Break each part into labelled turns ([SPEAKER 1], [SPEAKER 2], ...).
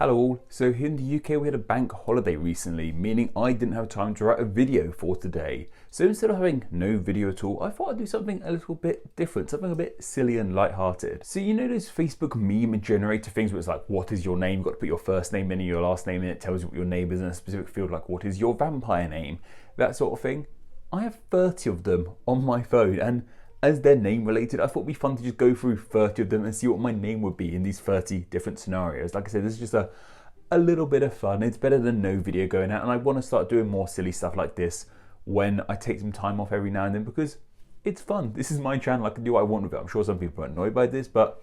[SPEAKER 1] Hello all. So here in the UK we had a bank holiday recently, meaning I didn't have time to write a video for today. So instead of having no video at all, I thought I'd do something a little bit different, something a bit silly and light-hearted. So you know those Facebook meme generator things where it's like, what is your name? You've got to put your first name in and your last name in, it tells you what your name is in a specific field, like what is your vampire name? That sort of thing. I have 30 of them on my phone, and as they're name related, I thought it'd be fun to just go through 30 of them and see what my name would be in these 30 different scenarios. Like I said, this is just a little bit of fun. It's better than no video going out, and I want to start doing more silly stuff like this when I take some time off every now and then because it's fun. This is my channel, I can do what I want with it. I'm sure some people are annoyed by this, but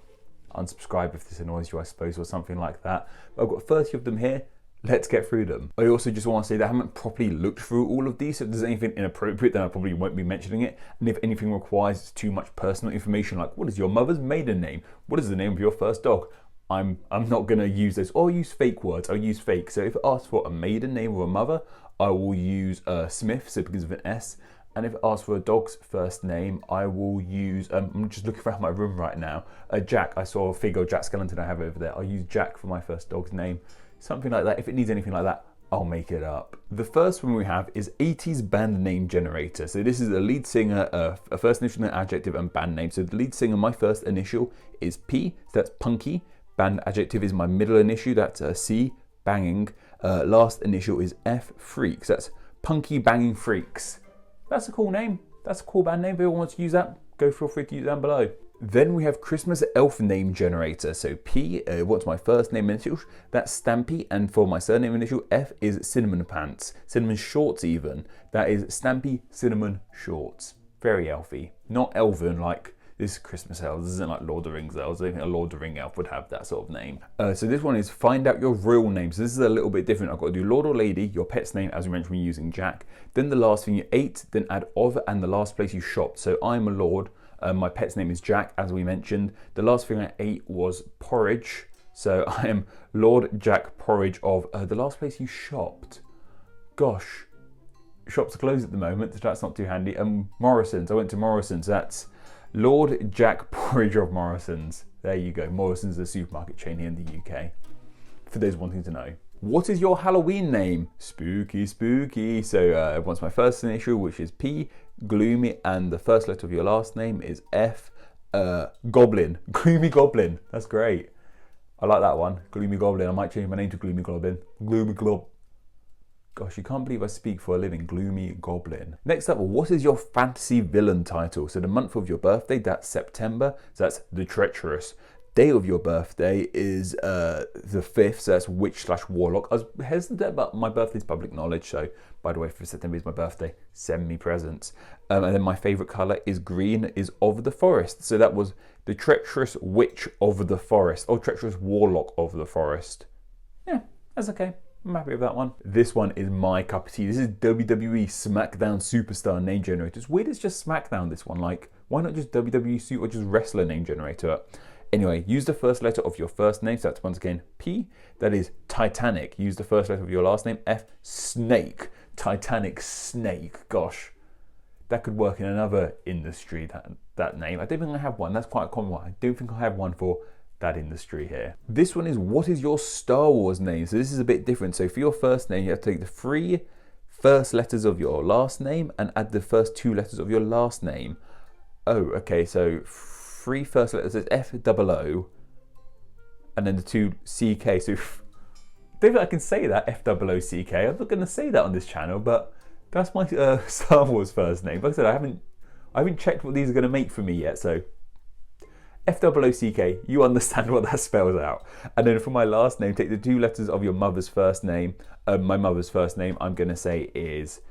[SPEAKER 1] unsubscribe if this annoys you, I suppose, or something like that. But I've got 30 of them here. Let's get through them. I also just want to say that I haven't properly looked through all of these, so if there's anything inappropriate then I probably won't be mentioning it, and if anything requires too much personal information like what is your mother's maiden name, what is the name of your first dog, I'm not going to use those, or I'll use fake words, I'll use fake. So if it asks for a maiden name or a mother, I will use Smith, so it begins with an S, and if it asks for a dog's first name, I will use, I'm just looking around my room right now, Jack. I saw a figure of Jack Skellington I have over there. I'll use Jack for my first dog's name. Something like that. If it needs anything like that, I'll make it up. The first one we have is 80s band name generator. So this is a lead singer, a first initial, an adjective, and band name. So the lead singer, my first initial is P, so that's punky. Band adjective is my middle initial, that's C, banging. Last initial is F, freaks. That's punky banging freaks. That's a cool name. That's a cool band name. If anyone wants to use that, go feel free to use it down below. Then we have Christmas elf name generator. So P, what's my first name initial? That's Stampy, and for my surname initial, F is cinnamon pants, cinnamon shorts even. That is Stampy cinnamon shorts. Very elfy, not elven like this Christmas elf. This isn't like Lord of the Rings elves. I don't think a Lord of the Rings elf would have that sort of name. So this one is find out your real name. So this is a little bit different. I've got to do Lord or Lady, your pet's name, as we mentioned, we're using Jack. Then the last thing you ate, then add of, and the last place you shopped. So I'm a Lord. My pet's name is Jack, as we mentioned. The last thing I ate was porridge. So I am Lord Jack Porridge of the last place you shopped. Gosh, shops are closed at the moment, so that's not too handy. Morrison's, I went to Morrison's. That's Lord Jack Porridge of Morrison's. There you go. Morrison's is a supermarket chain here in the UK, for those wanting to know. What is your Halloween name? Spooky, spooky. So what's my first initial, which is P, gloomy, and the first letter of your last name is F, Goblin. Gloomy Goblin. That's great. I like that one. Gloomy Goblin. I might change my name to Gloomy Goblin. Gloomy Glob. Gosh, you can't believe I speak for a living. Gloomy Goblin. Next up, what is your fantasy villain title? So the month of your birthday, that's September. So that's the Treacherous. Day of your birthday is the 5th, so that's witch/warlock. I was hesitant about my birthday's public knowledge, so by the way, 5th September is my birthday. Send me presents. And then my favourite colour is green, is of the forest. So that was the treacherous witch of the forest, or treacherous warlock of the forest. Yeah, that's okay. I'm happy with that one. This one is my cup of tea. This is WWE SmackDown Superstar name generator. It's weird it's just SmackDown, this one. Like, why not just WWE Super or just wrestler name generator? Anyway, use the first letter of your first name. So that's once again P. That is Titanic. Use the first letter of your last name. F. Snake. Titanic Snake. Gosh, that could work in another industry, that name. I don't think I have one. That's quite a common one. I don't think I have one for that industry here. This one is what is your Star Wars name? So this is a bit different. So for your first name, you have to take the 3 first letters of your last name and add the first 2 letters of your last name. Oh, okay. So 3 first letters is F-O-O, and then the 2 CK. So I don't think I can say that, F-O-O-CK. I'm not going to say that on this channel, but that's my Star Wars first name. Like I said, I haven't checked what these are going to make for me yet, so F-O-O-CK, you understand what that spells out. And then for my last name, take the 2 letters of your mother's first name. My mother's first name, I'm going to say is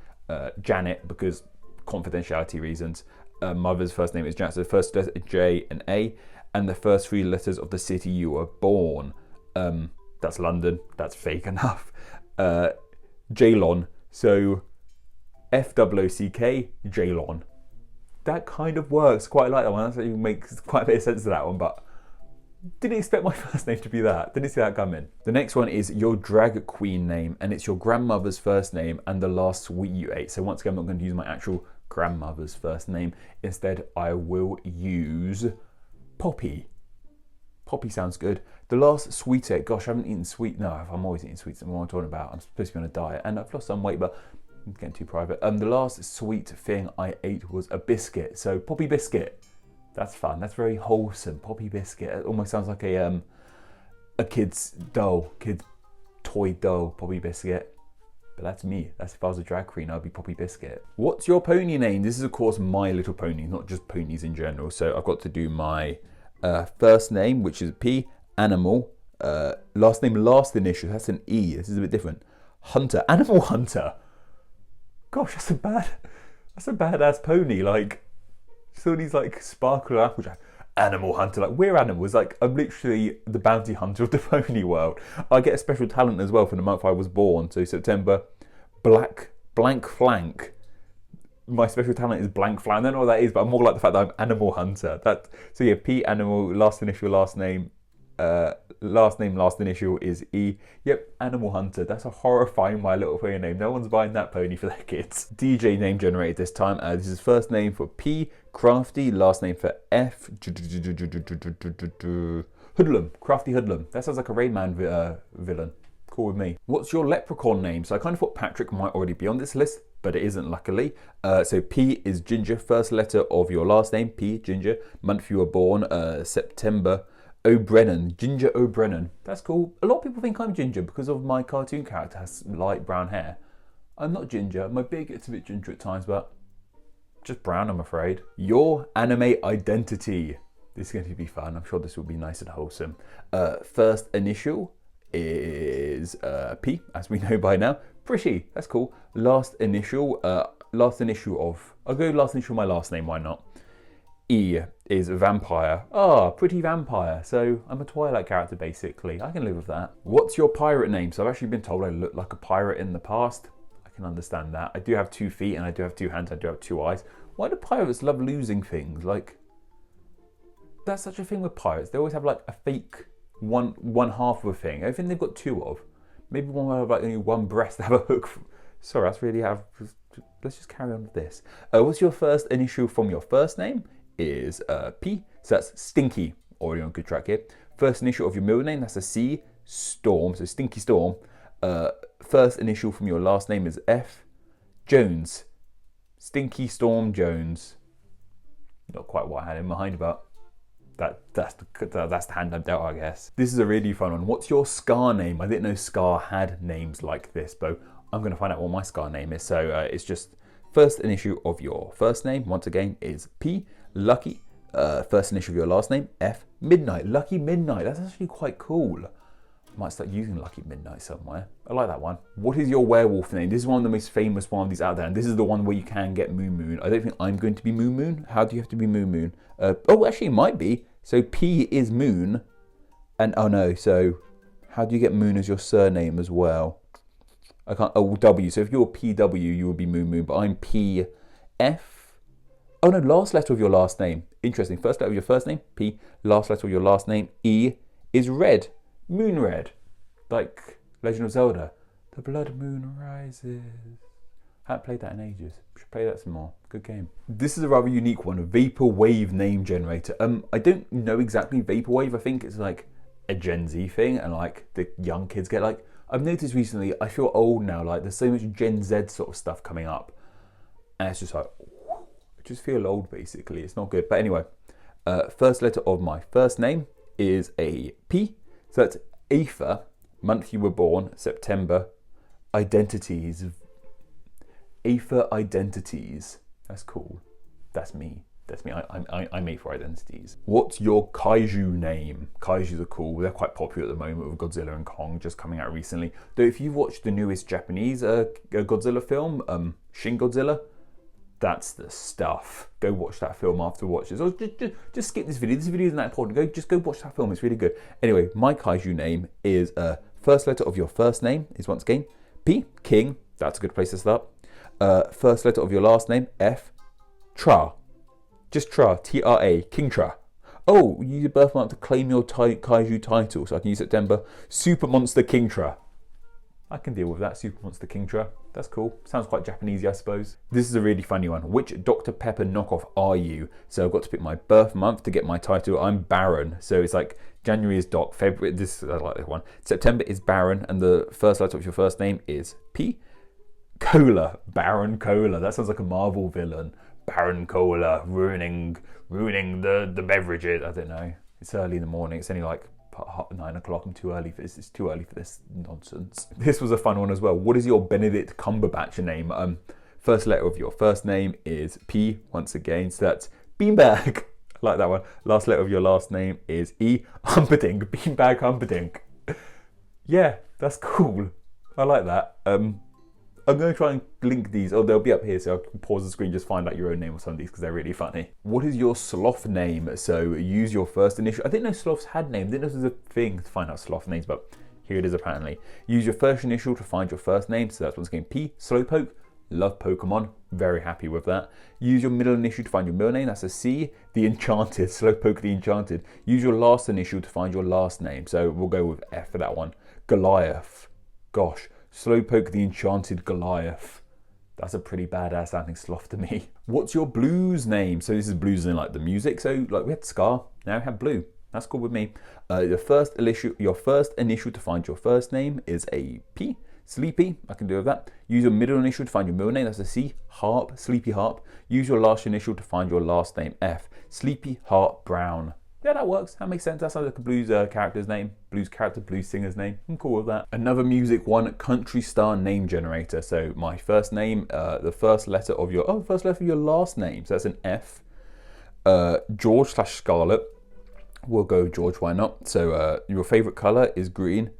[SPEAKER 1] Janet, because confidentiality reasons. Mother's first name is Janet, so the first letter J and A, and the first 3 letters of the city you were born. That's London. That's fake enough. Jalon. So F-O-O-C-K, Jalon. That kind of works. Quite like that one. That actually makes quite a bit of sense to that one, but didn't expect my first name to be that. Didn't see that coming. The next one is your drag queen name, and it's your grandmother's first name and the last sweet you ate. So once again, I'm not going to use my actual grandmother's first name. Instead, I will use Poppy. Poppy sounds good. The last sweet egg, gosh, I haven't eaten sweet. No, I'm always eating sweets. What am I talking about? I'm supposed to be on a diet, and I've lost some weight, but I'm getting too private. The last sweet thing I ate was a biscuit. So poppy biscuit. That's fun. That's very wholesome. Poppy biscuit. It almost sounds like a kid's doll, kid's toy doll. Poppy biscuit. But that's me. That's if I was a drag queen, I'd be Poppy Biscuit. What's your pony name? This is of course My Little Pony, not just ponies in general. So I've got to do my first name, which is P. Animal, last name, last initial, that's an E, this is a bit different. Hunter, Animal Hunter. Gosh, that's a badass pony, like, so these like sparkle applejack. Animal Hunter, like we're animals, like I'm literally the bounty hunter of the pony world. I get a special talent as well for the month I was born, so September, blank flank. My special talent is blank flank, I don't know what that is, but I'm more like the fact that I'm Animal Hunter. So yeah, P, Animal, last initial, last name, last initial is E. Yep, Animal Hunter. That's a horrifying My Little Pony name. No one's buying that pony for their kids. DJ name generated this time. This is first name for P, Crafty, last name for F, Hoodlum, Crafty Hoodlum. That sounds like a Rayman villain. Cool with me. What's your leprechaun name? So I kind of thought Patrick might already be on this list, but it isn't, luckily. So P is Ginger, first letter of your last name, P, Ginger, month you were born, September. O'Brennan, Ginger O'Brennan. That's cool. A lot of people think I'm Ginger because of my cartoon character has light brown hair. I'm not Ginger. My beard gets a bit ginger at times, but just brown, I'm afraid. Your anime identity. This is going to be fun. I'm sure this will be nice and wholesome. First initial is P, as we know by now. Pretty. That's cool. Last initial of. I'll go last initial of my last name. Why not? E is vampire. Pretty vampire. So I'm a Twilight character basically. I can live with that. What's your pirate name? So I've actually been told I look like a pirate in the past. I can understand that. I do have 2 feet and I do have 2 hands. I do have 2 eyes. Why do pirates love losing things? Like, that's such a thing with pirates. They always have like a fake one half of a thing. I think they've got 2 of. Maybe one will have like only 1 breast to have a hook. Sorry, that's really how. Let's just carry on with this. What's your first initial from your first name? Is P, so that's Stinky, already on good track here. First initial of your middle name, that's a C, Storm, so Stinky Storm. First initial from your last name is F, Jones, Stinky Storm Jones. Not quite what I had in mind, but that's the hand I'm dealt, I guess. This is a really fun one. What's your Scar name? I didn't know Scar had names like this, but I'm going to find out what my Scar name is. So it's just first initial of your first name, once again, is P. Lucky, first initial of your last name, F, Midnight, Lucky Midnight. That's actually quite cool. I might start using Lucky Midnight somewhere. I like that one. What is your werewolf name? This is one of the most famous one of these out there, and this is the one where you can get Moo Moon. I don't think I'm going to be Moo Moon. How do you have to be Moo Moon? Actually, it might be. So P is Moon, and oh no, so how do you get Moon as your surname as well? I can't, W. So if you're PW, you would be Moo Moon, but I'm PF. Oh no, last letter of your last name. Interesting. First letter of your first name, P. Last letter of your last name, E, is Red. Moon Red. Like Legend of Zelda. The blood moon rises. Haven't played that in ages. Should play that some more. Good game. This is a rather unique one. A Vaporwave name generator. I don't know exactly Vaporwave. I think it's like a Gen Z thing, and like the young kids get like. I've noticed recently, I feel old now. Like there's so much Gen Z sort of stuff coming up, and it's just like. Just feel old basically. It's not good, but anyway, first letter of my first name is a P, so that's Aether, month you were born, September. Identities, Aether identities. That's cool. That's me. I'm Aether identities. What's your kaiju name? Kaijus are cool. They're quite popular at the moment with Godzilla and Kong just coming out recently. Though if you've watched the newest Japanese Godzilla film, Shin Godzilla. That's the stuff. Go watch that film after watch this. Or just skip this video. This video isn't that important. Just go watch that film. It's really good. Anyway, my kaiju name is first letter of your first name is once again P. King. That's a good place to start. First letter of your last name F. Tra. Just Tra. T-R-A. King Tra. Oh, you use your birth month to claim your kaiju title. So I can use September. Super Monster King Tra. I can deal with that. Super Monster Kingtra. That's cool. Sounds quite Japanesey, I suppose. This is a really funny one. Which Dr. Pepper knockoff are you? So I've got to pick my birth month to get my title. I'm Baron. So it's like January is Doc, February, I like this one. September is Baron, and the first letter of your first name is P. Cola. Baron Cola. That sounds like a Marvel villain. Baron Cola ruining the beverages. I don't know. It's early in the morning. It's only like 9 o'clock. I'm too early for this. It's too early for this nonsense. This was a fun one as well. What is your Benedict Cumberbatch name? First letter of your first name is P once again. So that's Beanbag. I like that one. Last letter of your last name is E. Humperdinck. Beanbag Humperdinck. Yeah, that's cool. I like that. I'm going to try and link these, or they'll be up here, so I can pause the screen, just find out your own name or some of these because they're really funny. What is your sloth name? So use your first initial. I didn't know sloths had names. I didn't know this was a thing to find out sloth names, but here it is apparently. Use your first initial to find your first name. So that's once again P. Slowpoke. Love Pokemon. Very happy with that. Use your middle initial to find your middle name. That's a C. The Enchanted. Slowpoke the Enchanted. Use your last initial to find your last name. So we'll go with F for that one. Goliath. Gosh. Slowpoke the Enchanted Goliath. That's a pretty badass sounding sloth to me. What's your blues name? So this is blues in like the music. So like we had Scar, now we have blue. That's cool with me. Your first initial to find your first name is a P. Sleepy, I can do with that. Use your middle initial to find your middle name. That's a C. Harp, Sleepy Harp. Use your last initial to find your last name. F. Sleepy Harp Brown. Yeah, that works. That makes sense. That sounds like a blues character's name. Blues character, blues singer's name. I'm cool with that. Another music one, country star name generator. So my first name, the first letter of your last name. So that's an F. George/Scarlett. We'll go George, why not? So your favorite color is green.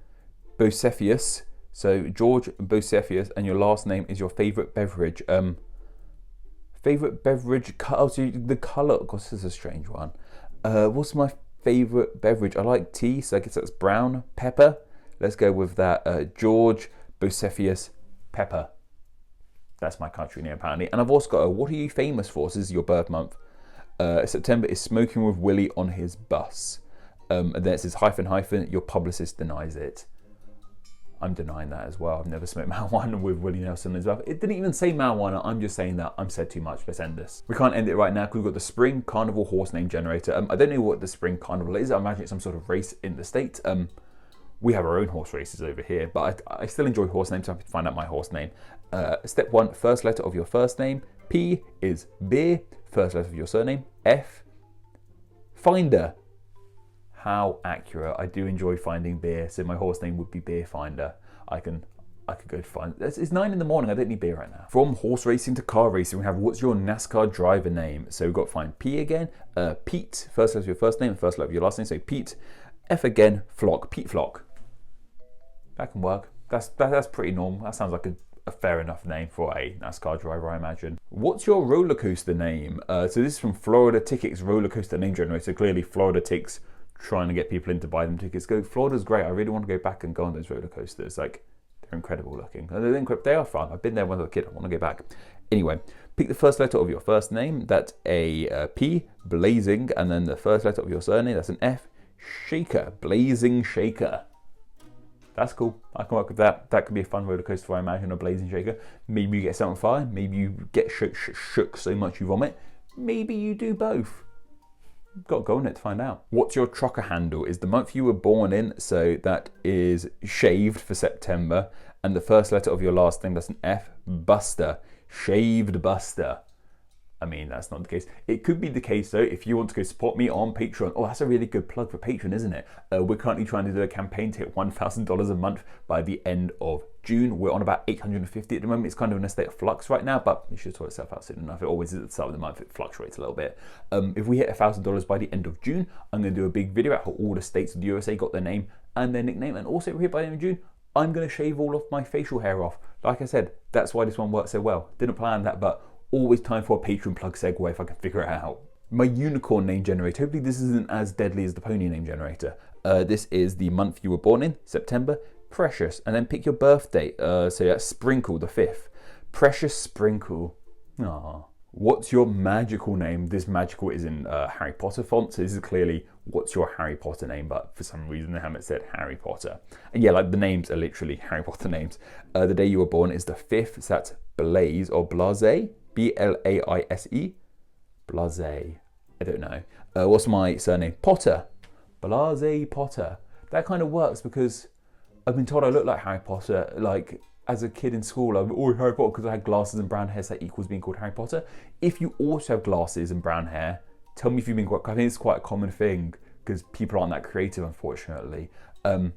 [SPEAKER 1] Bocephalus. So George Bocephalus, and your last name is your favorite beverage. Favorite beverage, oh, so the color, of course, this is a strange one. What's my favorite beverage? I like tea, so I guess that's brown. Pepper. Let's go with that. George Bocephalus Pepper. That's my country name apparently. And I've also got what are you famous for? So this is your birth month. September is smoking with Willie on his bus. And then it says hyphen, your publicist denies it. I'm denying that as well. I've never smoked marijuana with Willie Nelson as well. It didn't even say marijuana. I'm just saying that. I'm said too much. Let's end this. We can't end it right now because we've got the Spring Carnival horse name generator. I don't know what the Spring Carnival is. I imagine it's some sort of race in the States. We have our own horse races over here, but I still enjoy horse names, so I'm happy to find out my horse name. Step 1, first letter of your first name. P is beer. First letter of your surname. F, finder. How accurate. I do enjoy finding beer, so my horse name would be Beer Finder. I could go to find. It's 9 in the morning. I don't need beer right now. From horse racing to car racing, we have what's your NASCAR driver name? So we've got to find P again. Pete. First letter of your first name. First letter of your last name. So Pete. F again. Flock. Pete Flock. That can work. That's pretty normal. That sounds like a fair enough name for a NASCAR driver, I imagine. What's your roller coaster name? So this is from Florida Tickets roller coaster name generator. Clearly, Florida Ticks trying to get people in to buy them tickets. Florida's great. I really want to go back and go on those roller coasters. Like, they're incredible looking. They are fun. I've been there when I was a kid. I want to go back. Anyway, pick the first letter of your first name. That's a P, Blazing, and then the first letter of your surname. That's an F, Shaker, Blazing Shaker. That's cool. I can work with that. That could be a fun roller coaster, I imagine, a Blazing Shaker. Maybe you get set on fire. Maybe you get shook so much you vomit. Maybe you do both. Got to go on it to find out. What's your trucker handle? Is the month you were born in, so that is shaved for September, and the first letter of your last name, that's an F, Buster, Shaved Buster. I mean, that's not the case. It could be the case though if you want to go support me on Patreon. Oh, that's a really good plug for Patreon, isn't it? We're currently trying to do a campaign to hit $1,000 a month by the end of June. We're on about 850 at the moment. It's kind of in a state of flux right now, but it should sort itself out soon enough. It always is at the start of the month. It fluctuates a little bit. If we hit $1,000 by the end of June, I'm going to do a big video about how all the states of the USA got their name and their nickname. And also, if we hit by the end of June, I'm going to shave all of my facial hair off. Like I said, that's why this one worked so well. Didn't plan that, but always time for a Patreon plug segue if I can figure it out. My unicorn name generator. Hopefully this isn't as deadly as the pony name generator. This is the month you were born in, September, Precious, and then pick your birth date. So that's Sprinkle, the 5th. Precious Sprinkle. Aww. What's your magical name? This magical is in Harry Potter font, so this is clearly what's your Harry Potter name, but for some reason they haven't said Harry Potter. And yeah, like the names are literally Harry Potter names. The day you were born is the 5th, so that's Blaise or Blase, Blaise. Blase, I don't know. What's my surname? Potter, Blase Potter. That kind of works because I've been told I look like Harry Potter, like as a kid in school, I'm always Harry Potter because I had glasses and brown hair, so that equals being called Harry Potter. If you also have glasses and brown hair, tell me if you've been quite, I think it's quite a common thing because people aren't that creative, unfortunately. And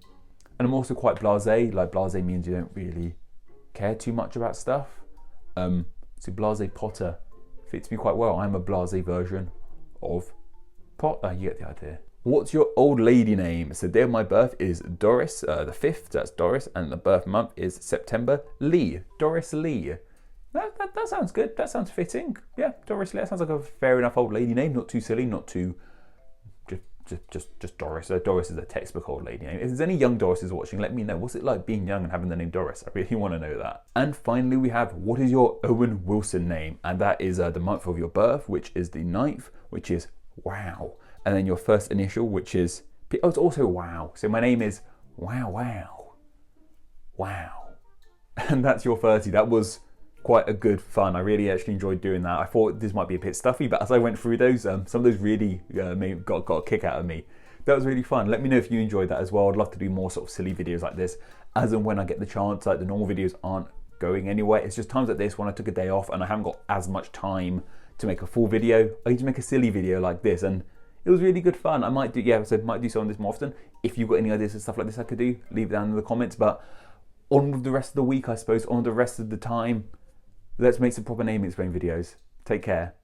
[SPEAKER 1] I'm also quite blasé, like blasé means you don't really care too much about stuff. So Blase Potter fits me quite well. I'm a blasé version of Potter, you get the idea. What's your old lady name? So day of my birth is Doris, the 5th, that's Doris, and the birth month is September. Lee, Doris Lee. That sounds good, that sounds fitting. Yeah, Doris Lee, that sounds like a fair enough old lady name, not too silly, not too, just Doris. Doris is a textbook old lady name. If there's any young Dorises watching, let me know. What's it like being young and having the name Doris? I really want to know that. And finally we have, what is your Owen Wilson name? And that is the month of your birth, which is the 9th, which is wow. And then your first initial, which is, oh, it's also wow. So my name is Wow. And that's your 30. That was quite a good fun. I really actually enjoyed doing that. I thought this might be a bit stuffy, but as I went through those, some of those really got a kick out of me. That was really fun. Let me know if you enjoyed that as well. I'd love to do more sort of silly videos like this as and when I get the chance. Like the normal videos aren't going anywhere. It's just times like this when I took a day off and I haven't got as much time to make a full video. I need to make a silly video like this, and it was really good fun. I might do, yeah, so I might do some of this more often. If you've got any ideas and stuff like this I could do, leave it down in the comments. But on with the rest of the week, I suppose, on the rest of the time, let's make some proper name explain videos. Take care.